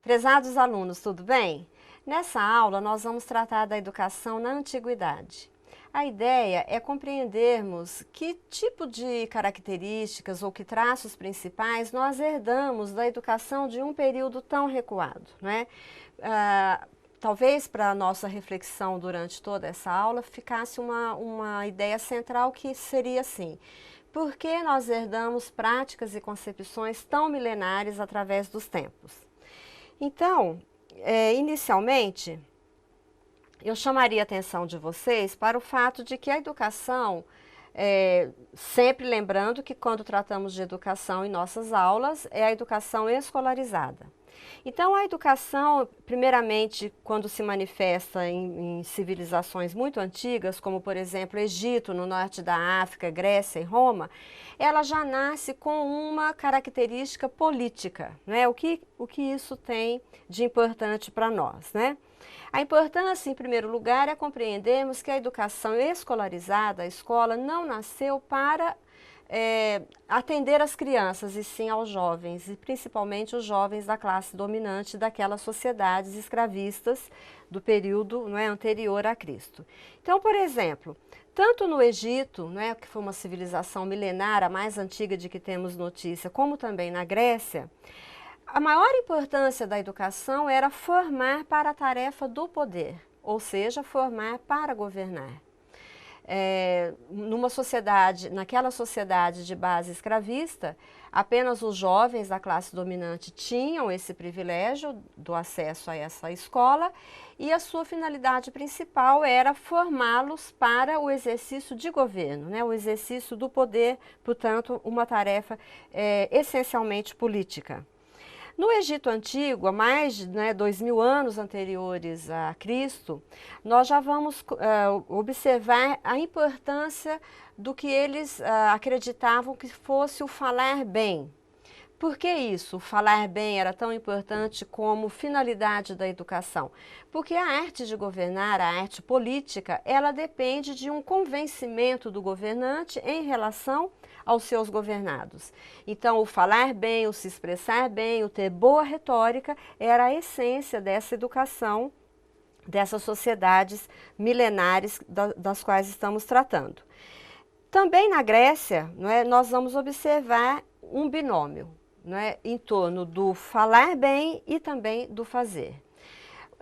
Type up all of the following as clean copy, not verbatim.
Prezados alunos, tudo bem? Nessa aula, nós vamos tratar da educação na antiguidade. A ideia é compreendermos que tipo de características ou que traços principais nós herdamos da educação de um período tão recuado, né? Talvez para a nossa reflexão durante toda essa aula ficasse uma ideia central que seria assim: por que nós herdamos práticas e concepções tão milenares através dos tempos? Então, inicialmente, eu chamaria a atenção de vocês para o fato de que a educação, sempre lembrando que quando tratamos de educação em nossas aulas, é a educação escolarizada. Então, a educação, primeiramente, quando se manifesta em civilizações muito antigas, como, por exemplo, Egito, no norte da África, Grécia e Roma, ela já nasce com uma característica política, né? O que isso tem de importante para nós, né? A importância, em primeiro lugar, é compreendermos que a educação escolarizada, a escola, não nasceu para atender as crianças, e sim aos jovens, e principalmente os jovens da classe dominante daquelas sociedades escravistas do período, não é, anterior a Cristo. Então, por exemplo, tanto no Egito, não é, que foi uma civilização milenar, a mais antiga de que temos notícia, como também na Grécia, a maior importância da educação era formar para a tarefa do poder, ou seja, formar para governar. Naquela sociedade de base escravista, apenas os jovens da classe dominante tinham esse privilégio do acesso a essa escola, e a sua finalidade principal era formá-los para o exercício de governo, né, o exercício do poder, portanto, uma tarefa essencialmente política. No Egito Antigo, há mais de 2000 anos anteriores a Cristo, nós já vamos observar a importância do que eles acreditavam que fosse o falar bem. Por que isso? O falar bem era tão importante como finalidade da educação? Porque a arte de governar, a arte política, ela depende de um convencimento do governante em relação aos seus governados. Então, o falar bem, o se expressar bem, o ter boa retórica, era a essência dessa educação, dessas sociedades milenares das quais estamos tratando. Também na Grécia, não é, nós vamos observar um binômio, não é, em torno do falar bem e também do fazer.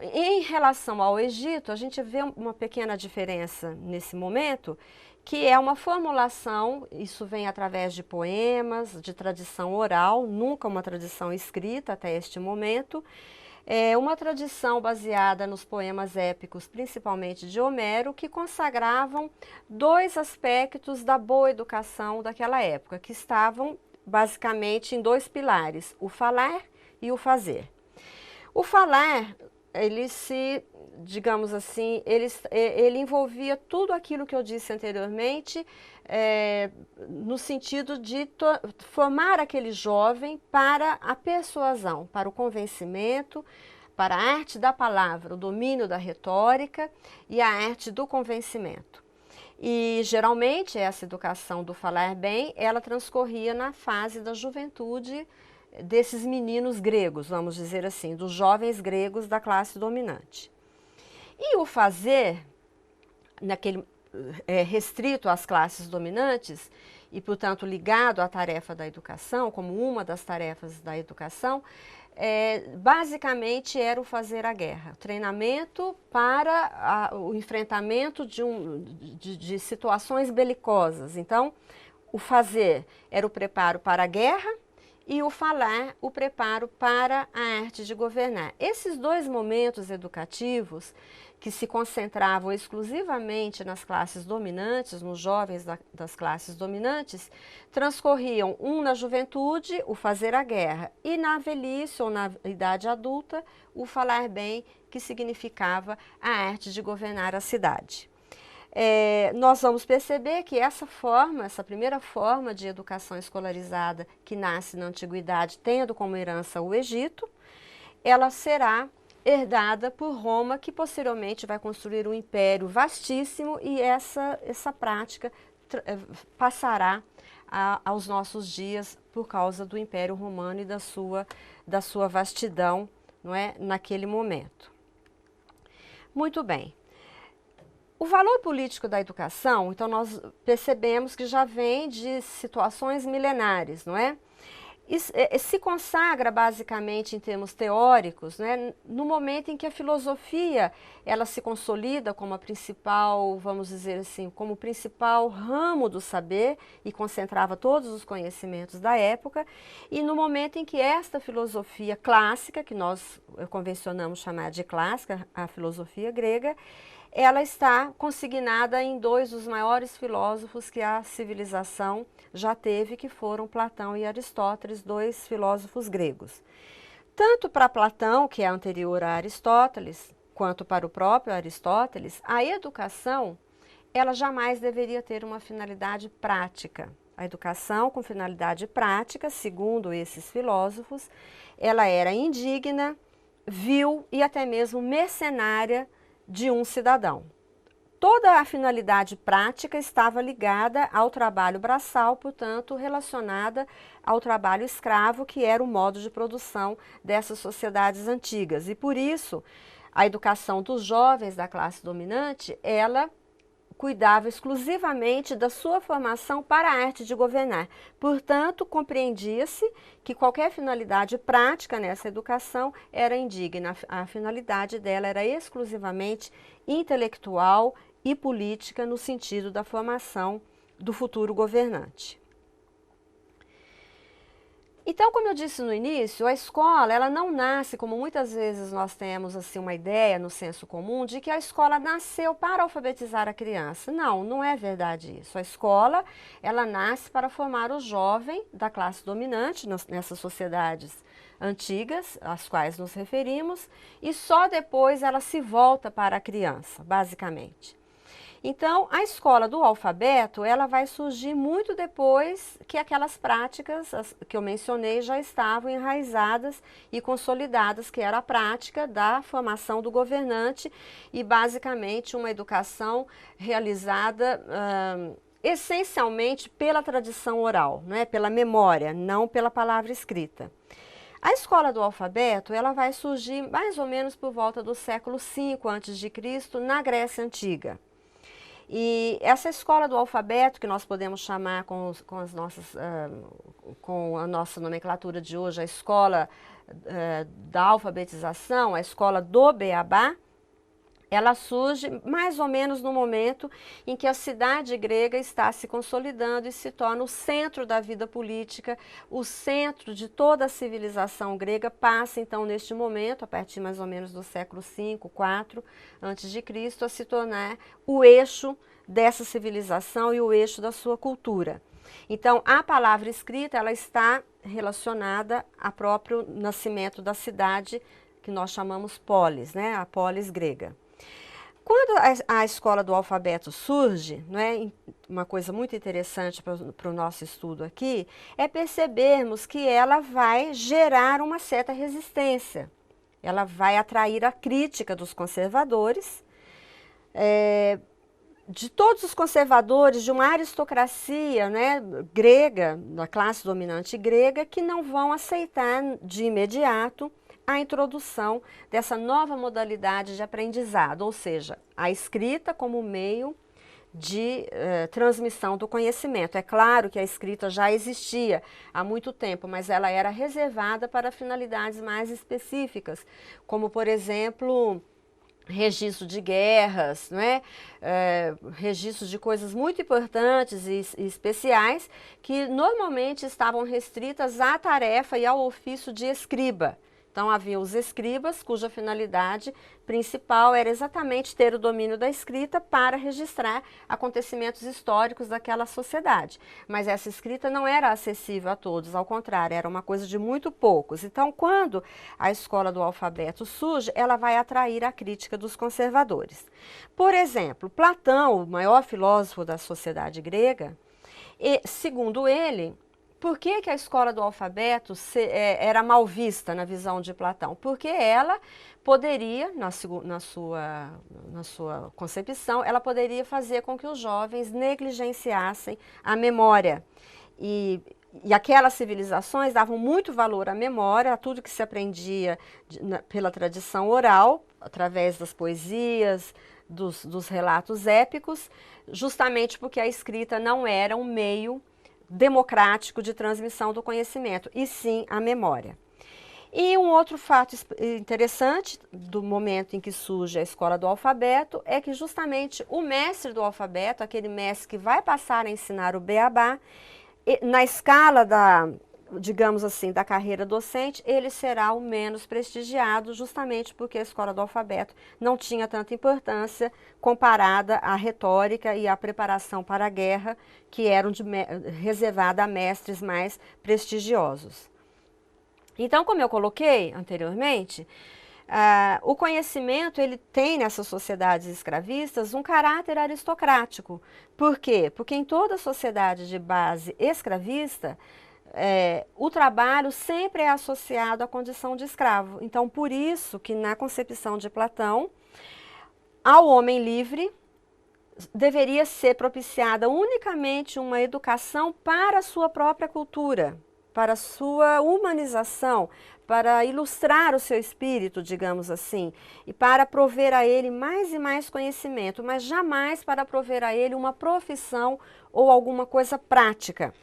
Em relação ao Egito, a gente vê uma pequena diferença nesse momento, que é uma formulação, isso vem através de poemas, de tradição oral, nunca uma tradição escrita até este momento. É uma tradição baseada nos poemas épicos, principalmente de Homero, que consagravam dois aspectos da boa educação daquela época, que estavam basicamente em dois pilares, o falar e o fazer. O falar, digamos assim, ele envolvia tudo aquilo que eu disse anteriormente, no sentido de formar aquele jovem para a persuasão, para o convencimento, para a arte da palavra, o domínio da retórica e a arte do convencimento. E geralmente essa educação do falar bem, ela transcorria na fase da juventude desses meninos gregos, vamos dizer assim, dos jovens gregos da classe dominante. E o fazer, restrito às classes dominantes e, portanto, ligado à tarefa da educação, como uma das tarefas da educação, basicamente era o fazer a guerra, o treinamento para o enfrentamento de situações belicosas. Então, o fazer era o preparo para a guerra e o falar, o preparo para a arte de governar. Esses dois momentos educativos, que se concentravam exclusivamente nas classes dominantes, nos jovens das classes dominantes, transcorriam na juventude, o fazer a guerra, e na velhice ou na idade adulta, o falar bem, que significava a arte de governar a cidade. Nós vamos perceber que essa primeira forma de educação escolarizada que nasce na antiguidade, tendo como herança o Egito, ela será herdada por Roma, que posteriormente vai construir um império vastíssimo, e essa prática passará aos nossos dias por causa do Império Romano e da sua vastidão não é, naquele momento. Muito bem. O valor político da educação, então nós percebemos que já vem de situações milenares, não é? Se consagra basicamente em termos teóricos, né, no momento em que a filosofia ela se consolida como a principal, vamos dizer assim, como o principal ramo do saber e concentrava todos os conhecimentos da época, e no momento em que esta filosofia clássica, que nós convencionamos chamar de clássica, a filosofia grega, ela está consignada em dois dos maiores filósofos que a civilização já teve, que foram Platão e Aristóteles, dois filósofos gregos. Tanto para Platão, que é anterior a Aristóteles, quanto para o próprio Aristóteles, a educação, ela jamais deveria ter uma finalidade prática. A educação com finalidade prática, segundo esses filósofos, ela era indigna, vil e até mesmo mercenária de um cidadão. Toda a finalidade prática estava ligada ao trabalho braçal, portanto, relacionada ao trabalho escravo, que era o modo de produção dessas sociedades antigas. E por isso, a educação dos jovens da classe dominante, ela cuidava exclusivamente da sua formação para a arte de governar. Portanto, compreendia-se que qualquer finalidade prática nessa educação era indigna. A finalidade dela era exclusivamente intelectual e política no sentido da formação do futuro governante. Então, como eu disse no início, a escola ela não nasce, como muitas vezes nós temos assim, uma ideia no senso comum, de que a escola nasceu para alfabetizar a criança. Não, não é verdade isso. A escola ela nasce para formar o jovem da classe dominante nessas sociedades antigas, às quais nos referimos, e só depois ela se volta para a criança, basicamente. Então, a escola do alfabeto, ela vai surgir muito depois que aquelas práticas que eu mencionei já estavam enraizadas e consolidadas, que era a prática da formação do governante e, basicamente, uma educação realizada essencialmente pela tradição oral, né? Pela memória, não pela palavra escrita. A escola do alfabeto, ela vai surgir mais ou menos por volta do século V a.C., na Grécia Antiga. E essa escola do alfabeto, que nós podemos chamar com a nossa nomenclatura de hoje, a escola da alfabetização, a escola do Beabá, ela surge mais ou menos no momento em que a cidade grega está se consolidando e se torna o centro da vida política, o centro de toda a civilização grega passa então neste momento, a partir mais ou menos do século V, IV a.C., a se tornar o eixo dessa civilização e o eixo da sua cultura. Então, a palavra escrita ela está relacionada ao próprio nascimento da cidade que nós chamamos polis, né? A polis grega. Quando a escola do alfabeto surge, né, uma coisa muito interessante para o nosso estudo aqui, é percebermos que ela vai gerar uma certa resistência. Ela vai atrair a crítica dos conservadores, de todos os conservadores, de uma aristocracia, né, grega, da classe dominante grega, que não vão aceitar de imediato a introdução dessa nova modalidade de aprendizado, ou seja, a escrita como meio de transmissão do conhecimento. É claro que a escrita já existia há muito tempo, mas ela era reservada para finalidades mais específicas, como, por exemplo, registro de guerras, né? Registros de coisas muito importantes e especiais que normalmente estavam restritas à tarefa e ao ofício de escriba. Então, havia os escribas, cuja finalidade principal era exatamente ter o domínio da escrita para registrar acontecimentos históricos daquela sociedade. Mas essa escrita não era acessível a todos, ao contrário, era uma coisa de muito poucos. Então, quando a escola do alfabeto surge, ela vai atrair a crítica dos conservadores. Por exemplo, Platão, o maior filósofo da sociedade grega, segundo ele, por que a escola do alfabeto era mal vista na visão de Platão? Porque ela poderia, na sua concepção, ela poderia fazer com que os jovens negligenciassem a memória. E E aquelas civilizações davam muito valor à memória, a tudo que se aprendia pela tradição oral, através das poesias, dos relatos épicos, justamente porque a escrita não era um meio democrático de transmissão do conhecimento, e sim a memória. E um outro fato interessante do momento em que surge a escola do alfabeto é que justamente o mestre do alfabeto, aquele mestre que vai passar a ensinar o beabá, na escala da, digamos assim, da carreira docente, ele será o menos prestigiado, justamente porque a escola do alfabeto não tinha tanta importância comparada à retórica e à preparação para a guerra, que eram reservada a mestres mais prestigiosos. Então, como eu coloquei anteriormente, o conhecimento ele tem nessas sociedades escravistas um caráter aristocrático. Por quê? Porque em toda sociedade de base escravista, o trabalho sempre é associado à condição de escravo. Então, por isso que na concepção de Platão, ao homem livre deveria ser propiciada unicamente uma educação para a sua própria cultura, para a sua humanização, para ilustrar o seu espírito, digamos assim, e para prover a ele mais e mais conhecimento, mas jamais para prover a ele uma profissão ou alguma coisa prática.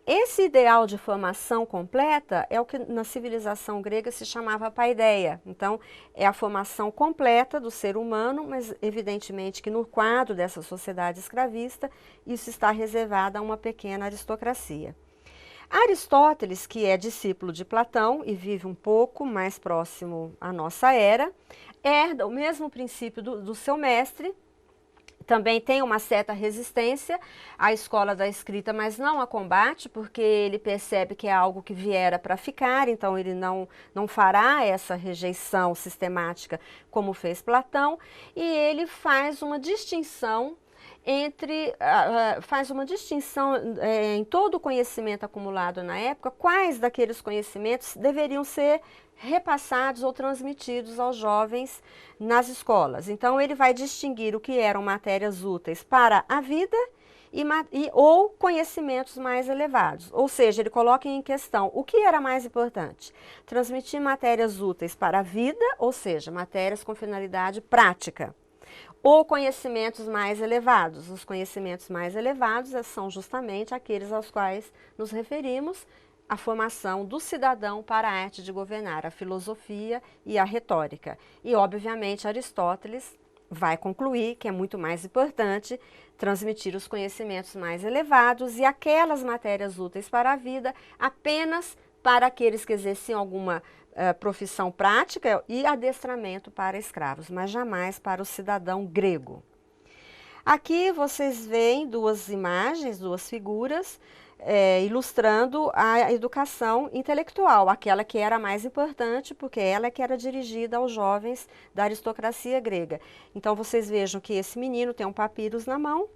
Esse ideal de formação completa é o que na civilização grega se chamava paideia. Então, é a formação completa do ser humano, mas evidentemente que no quadro dessa sociedade escravista, isso está reservado a uma pequena aristocracia. Aristóteles, que é discípulo de Platão e vive um pouco mais próximo à nossa era, herda o mesmo princípio do seu mestre, também tem uma certa resistência à escola da escrita, mas não a combate, porque ele percebe que é algo que viera para ficar, então ele não fará essa rejeição sistemática como fez Platão, e ele faz uma distinção em todo o conhecimento acumulado na época, quais daqueles conhecimentos deveriam ser repassados ou transmitidos aos jovens nas escolas. Então, ele vai distinguir o que eram matérias úteis para a vida ou conhecimentos mais elevados. Ou seja, ele coloca em questão o que era mais importante. Transmitir matérias úteis para a vida, ou seja, matérias com finalidade prática, ou conhecimentos mais elevados. Os conhecimentos mais elevados são justamente aqueles aos quais nos referimos, a formação do cidadão para a arte de governar, a filosofia e a retórica. E, obviamente, Aristóteles vai concluir que é muito mais importante transmitir os conhecimentos mais elevados e aquelas matérias úteis para a vida apenas para aqueles que exerciam alguma profissão prática e adestramento para escravos, mas jamais para o cidadão grego. Aqui vocês veem duas imagens, duas figuras, ilustrando a educação intelectual, aquela que era mais importante, porque ela que era dirigida aos jovens da aristocracia grega. Então vocês vejam que esse menino tem um papyrus na mão,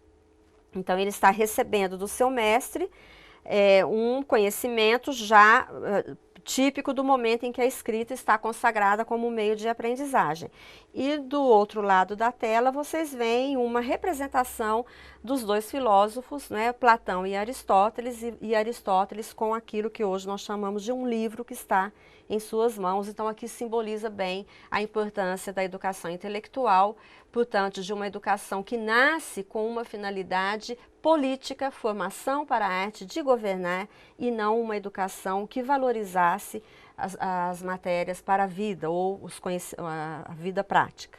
então ele está recebendo do seu mestre um conhecimento já típico do momento em que a escrita está consagrada como meio de aprendizagem. E do outro lado da tela vocês veem uma representação dos dois filósofos, né, Platão e Aristóteles com aquilo que hoje nós chamamos de um livro que está em suas mãos. Então aqui simboliza bem a importância da educação intelectual, portanto de uma educação que nasce com uma finalidade política, formação para a arte de governar e não uma educação que valorizasse as matérias para a vida ou a vida prática.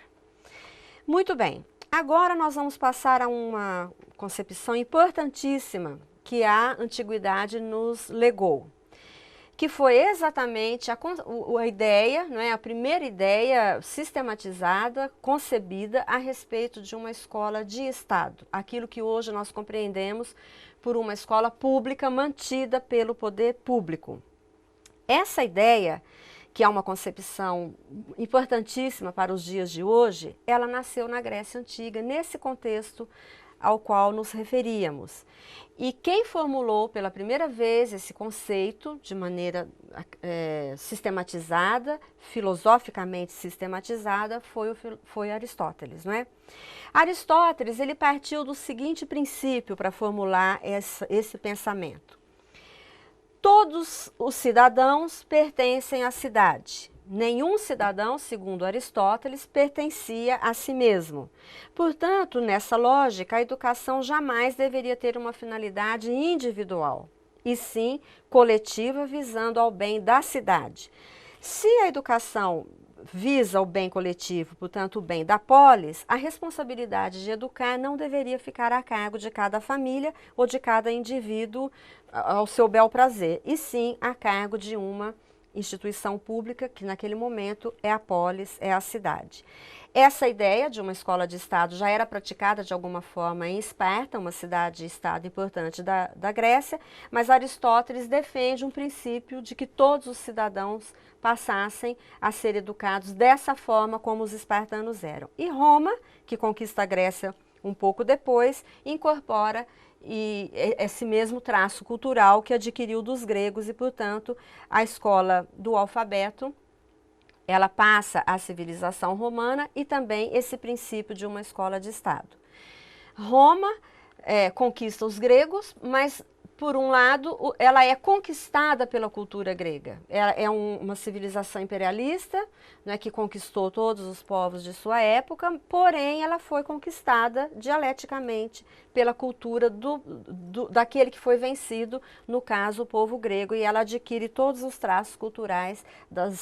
Muito bem, agora nós vamos passar a uma concepção importantíssima que a antiguidade nos legou, que foi exatamente a ideia, não é, a primeira ideia sistematizada, concebida a respeito de uma escola de Estado, aquilo que hoje nós compreendemos por uma escola pública mantida pelo poder público. Essa ideia, que é uma concepção importantíssima para os dias de hoje, ela nasceu na Grécia Antiga, nesse contexto ao qual nos referíamos. E quem formulou pela primeira vez esse conceito de maneira sistematizada, filosoficamente sistematizada, foi Aristóteles, não é? Aristóteles, ele partiu do seguinte princípio para formular esse pensamento. Todos os cidadãos pertencem à cidade. Nenhum cidadão, segundo Aristóteles, pertencia a si mesmo. Portanto, nessa lógica, a educação jamais deveria ter uma finalidade individual, e sim coletiva, visando ao bem da cidade. Se a educação visa o bem coletivo, portanto o bem da polis, a responsabilidade de educar não deveria ficar a cargo de cada família ou de cada indivíduo ao seu bel prazer, e sim a cargo de uma instituição pública, que naquele momento é a polis, é a cidade. Essa ideia de uma escola de Estado já era praticada de alguma forma em Esparta, uma cidade-estado importante da Grécia, mas Aristóteles defende um princípio de que todos os cidadãos passassem a ser educados dessa forma como os espartanos eram. E Roma, que conquista a Grécia um pouco depois, incorpora esse mesmo traço cultural que adquiriu dos gregos e, portanto, a escola do alfabeto, ela passa à civilização romana e também esse princípio de uma escola de Estado. Roma conquista os gregos, mas, por um lado, ela é conquistada pela cultura grega. Ela é uma civilização imperialista, né, que conquistou todos os povos de sua época, porém ela foi conquistada dialeticamente pela cultura daquele que foi vencido, no caso o povo grego, e ela adquire todos os traços culturais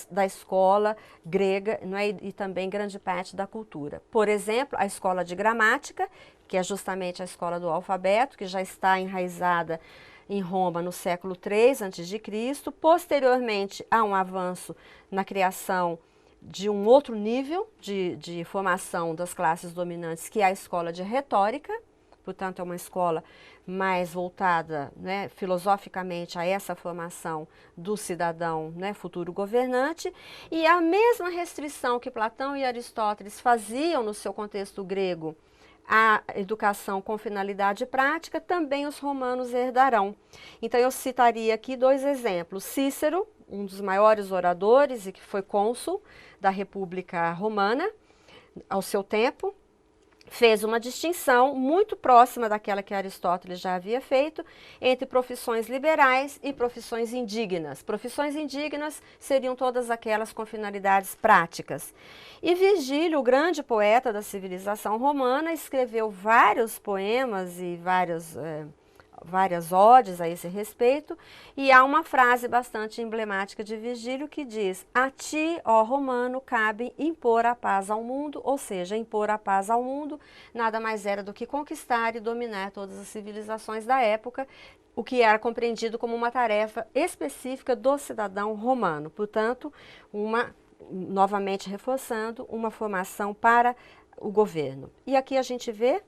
da escola grega, né, e também grande parte da cultura. Por exemplo, a escola de gramática, que é justamente a escola do alfabeto, que já está enraizada em Roma no século III a.C. Posteriormente, há um avanço na criação de um outro nível de formação das classes dominantes, que é a escola de retórica. Portanto, é uma escola mais voltada, né, filosoficamente a essa formação do cidadão, né, futuro governante. E a mesma restrição que Platão e Aristóteles faziam no seu contexto grego a educação com finalidade prática, também os romanos herdarão. Então eu citaria aqui dois exemplos. Cícero, um dos maiores oradores e que foi cônsul da República Romana ao seu tempo, fez uma distinção muito próxima daquela que Aristóteles já havia feito entre profissões liberais e profissões indignas. Profissões indignas seriam todas aquelas com finalidades práticas. E Virgílio, o grande poeta da civilização romana, escreveu vários poemas e várias odes a esse respeito, e há uma frase bastante emblemática de Virgílio que diz: "A ti, ó romano, cabe impor a paz ao mundo", ou seja, impor a paz ao mundo nada mais era do que conquistar e dominar todas as civilizações da época, o que era compreendido como uma tarefa específica do cidadão romano. Portanto, novamente reforçando, uma formação para o governo. E aqui a gente vê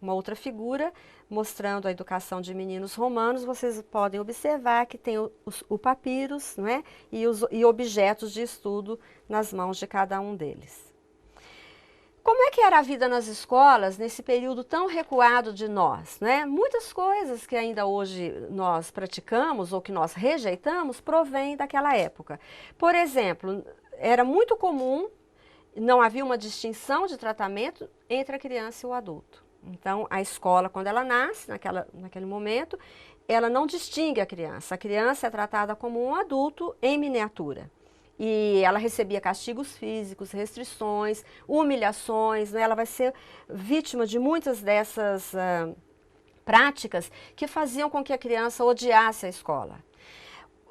uma outra figura mostrando a educação de meninos romanos. Vocês podem observar que tem o papiros, não é? E objetos de estudo nas mãos de cada um deles. Como é que era a vida nas escolas nesse período tão recuado de nós, né? Muitas coisas que ainda hoje nós praticamos ou que nós rejeitamos provêm daquela época. Por exemplo, era muito comum, não havia uma distinção de tratamento entre a criança e o adulto. Então, a escola, quando ela nasce, naquele momento, ela não distingue a criança. A criança é tratada como um adulto em miniatura. E ela recebia castigos físicos, restrições, humilhações, né? Ela vai ser vítima de muitas dessas práticas que faziam com que a criança odiasse a escola.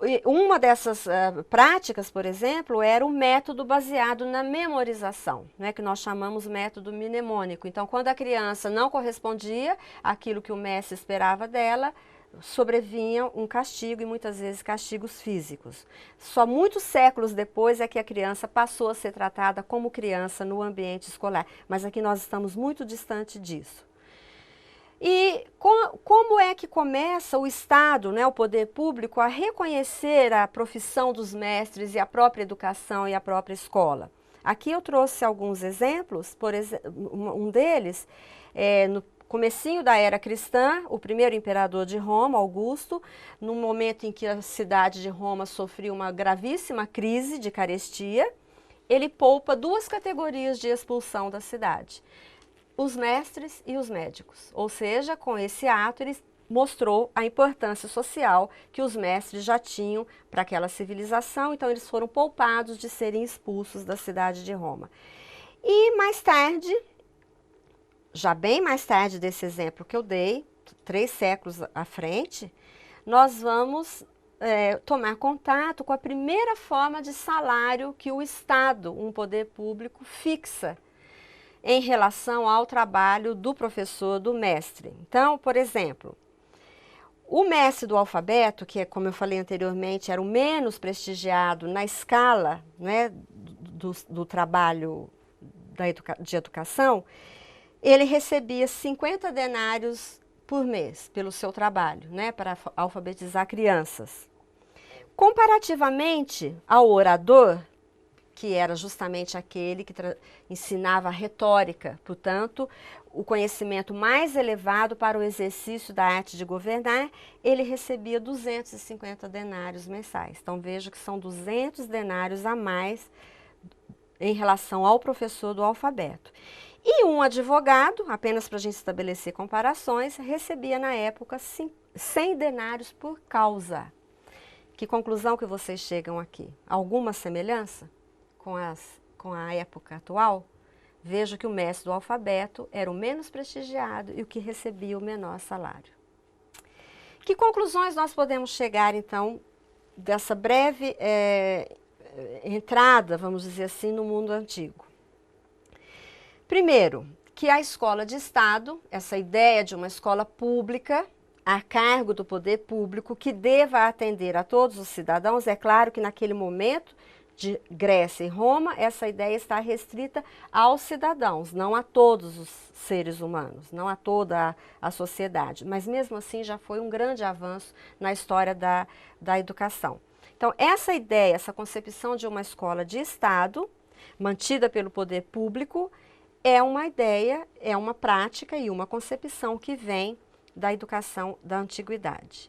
E uma dessas práticas, por exemplo, era o método baseado na memorização, né, que nós chamamos método mnemônico. Então, quando a criança não correspondia àquilo que o mestre esperava dela, sobrevinha um castigo, e muitas vezes castigos físicos. Só muitos séculos depois é que a criança passou a ser tratada como criança no ambiente escolar, mas aqui nós estamos muito distante disso. E como é que começa o Estado, né, o poder público, a reconhecer a profissão dos mestres e a própria educação e a própria escola? Aqui eu trouxe alguns exemplos. Por exemplo, um deles é no comecinho da era cristã, o primeiro imperador de Roma, Augusto, no momento em que a cidade de Roma sofria uma gravíssima crise de carestia, ele poupa duas categorias de expulsão da cidade: os mestres e os médicos. Ou seja, com esse ato ele mostrou a importância social que os mestres já tinham para aquela civilização, então eles foram poupados de serem expulsos da cidade de Roma. E mais tarde, já bem mais tarde desse exemplo que eu dei, 3 séculos à frente, nós vamos tomar contato com a primeira forma de salário que o Estado, um poder público, fixa em relação ao trabalho do professor, do mestre. Então, por exemplo, o mestre do alfabeto, que, como eu falei anteriormente, era o menos prestigiado na escala, né, do trabalho de educação, ele recebia 50 denários por mês pelo seu trabalho, né, para alfabetizar crianças. Comparativamente ao orador, que era justamente aquele que ensinava a retórica, portanto, o conhecimento mais elevado para o exercício da arte de governar, ele recebia 250 denários mensais. Então, veja que são 200 denários a mais em relação ao professor do alfabeto. E um advogado, apenas para a gente estabelecer comparações, recebia na época 100 denários por causa. Que conclusão que vocês chegam aqui? Alguma semelhança com a época atual? Vejo que o mestre do alfabeto era o menos prestigiado e o que recebia o menor salário. Que conclusões nós podemos chegar, então, dessa breve entrada, vamos dizer assim, no mundo antigo? Primeiro, que a escola de Estado, essa ideia de uma escola pública, a cargo do poder público, que deva atender a todos os cidadãos, é claro que naquele momento de Grécia e Roma, essa ideia está restrita aos cidadãos, não a todos os seres humanos, não a toda a sociedade. Mas mesmo assim já foi um grande avanço na história da educação. Então essa ideia, essa concepção de uma escola de Estado, mantida pelo poder público, é uma ideia, é uma prática e uma concepção que vem da educação da antiguidade.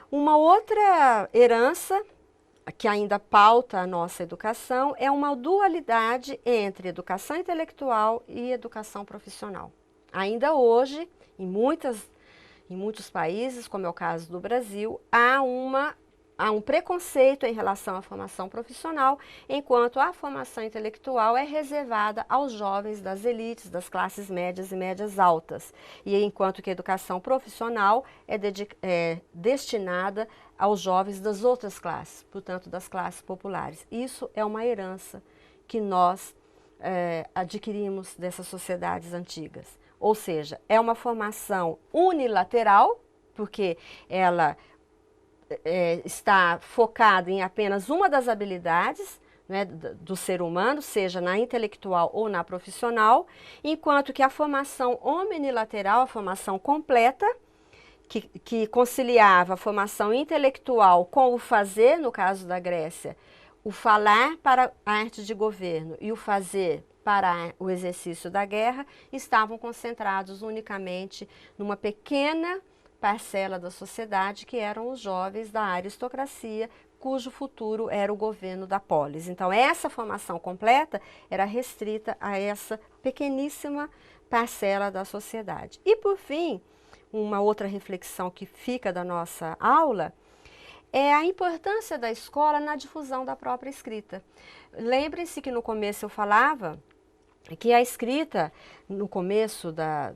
Uma outra herança que ainda pauta a nossa educação é uma dualidade entre educação intelectual e educação profissional. Ainda hoje, em muitos países, como é o caso do Brasil, há um preconceito em relação à formação profissional, enquanto a formação intelectual é reservada aos jovens das elites, das classes médias e médias altas, e enquanto que a educação profissional é destinada aos jovens das outras classes, portanto, das classes populares. Isso é uma herança que nós adquirimos dessas sociedades antigas. Ou seja, é uma formação unilateral, porque ela está focado em apenas uma das habilidades, né, do ser humano, seja na intelectual ou na profissional, enquanto que a formação omnilateral, a formação completa, que conciliava a formação intelectual com o fazer, no caso da Grécia, o falar para a arte de governo e o fazer para o exercício da guerra, estavam concentrados unicamente numa pequena parcela da sociedade, que eram os jovens da aristocracia, cujo futuro era o governo da polis. Então, essa formação completa era restrita a essa pequeníssima parcela da sociedade. E, por fim, uma outra reflexão que fica da nossa aula é a importância da escola na difusão da própria escrita. Lembrem-se que no começo eu falava que a escrita, no começo da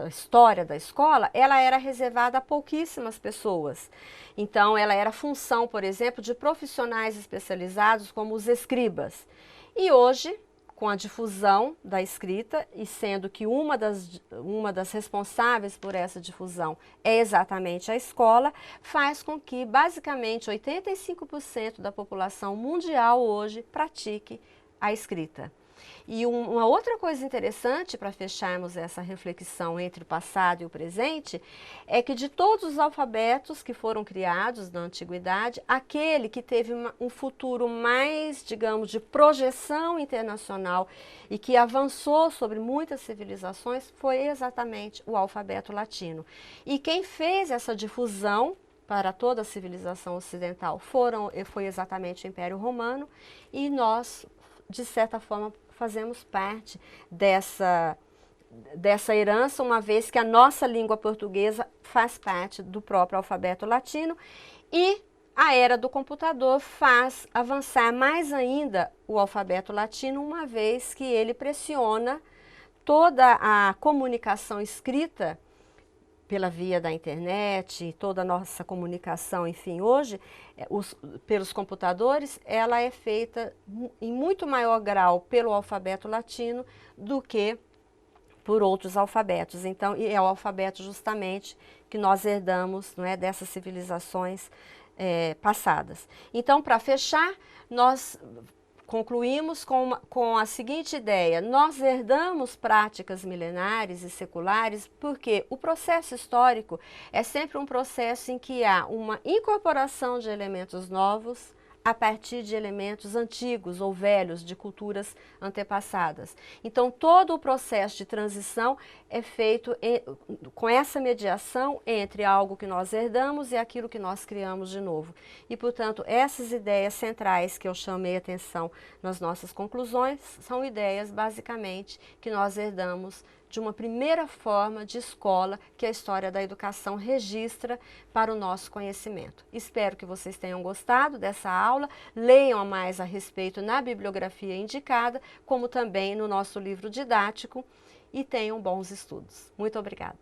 história da escola, ela era reservada a pouquíssimas pessoas. Então, ela era função, por exemplo, de profissionais especializados como os escribas. E hoje, com a difusão da escrita, e sendo que uma das responsáveis por essa difusão é exatamente a escola, faz com que, basicamente, 85% da população mundial hoje pratique a escrita. E uma outra coisa interessante para fecharmos essa reflexão entre o passado e o presente é que de todos os alfabetos que foram criados na antiguidade, aquele que teve um futuro mais, digamos, de projeção internacional e que avançou sobre muitas civilizações foi exatamente o alfabeto latino. E quem fez essa difusão para toda a civilização ocidental foi exatamente o Império Romano, e nós, de certa forma, fazemos parte dessa dessa herança, uma vez que a nossa língua portuguesa faz parte do próprio alfabeto latino, e a era do computador faz avançar mais ainda o alfabeto latino, uma vez que ele pressiona toda a comunicação escrita pela via da internet, toda a nossa comunicação, enfim, hoje, pelos computadores, ela é feita em muito maior grau pelo alfabeto latino do que por outros alfabetos. Então, e é o alfabeto justamente que nós herdamos, não é, dessas civilizações passadas. Então, para fechar, nós concluímos com a seguinte ideia: nós herdamos práticas milenares e seculares porque o processo histórico é sempre um processo em que há uma incorporação de elementos novos a partir de elementos antigos ou velhos de culturas antepassadas. Então, todo o processo de transição é feito com essa mediação entre algo que nós herdamos e aquilo que nós criamos de novo. E, portanto, essas ideias centrais que eu chamei atenção nas nossas conclusões são ideias, basicamente, que nós herdamos de uma primeira forma de escola que a história da educação registra para o nosso conhecimento. Espero que vocês tenham gostado dessa aula, leiam mais a respeito na bibliografia indicada, como também no nosso livro didático, e tenham bons estudos. Muito obrigada.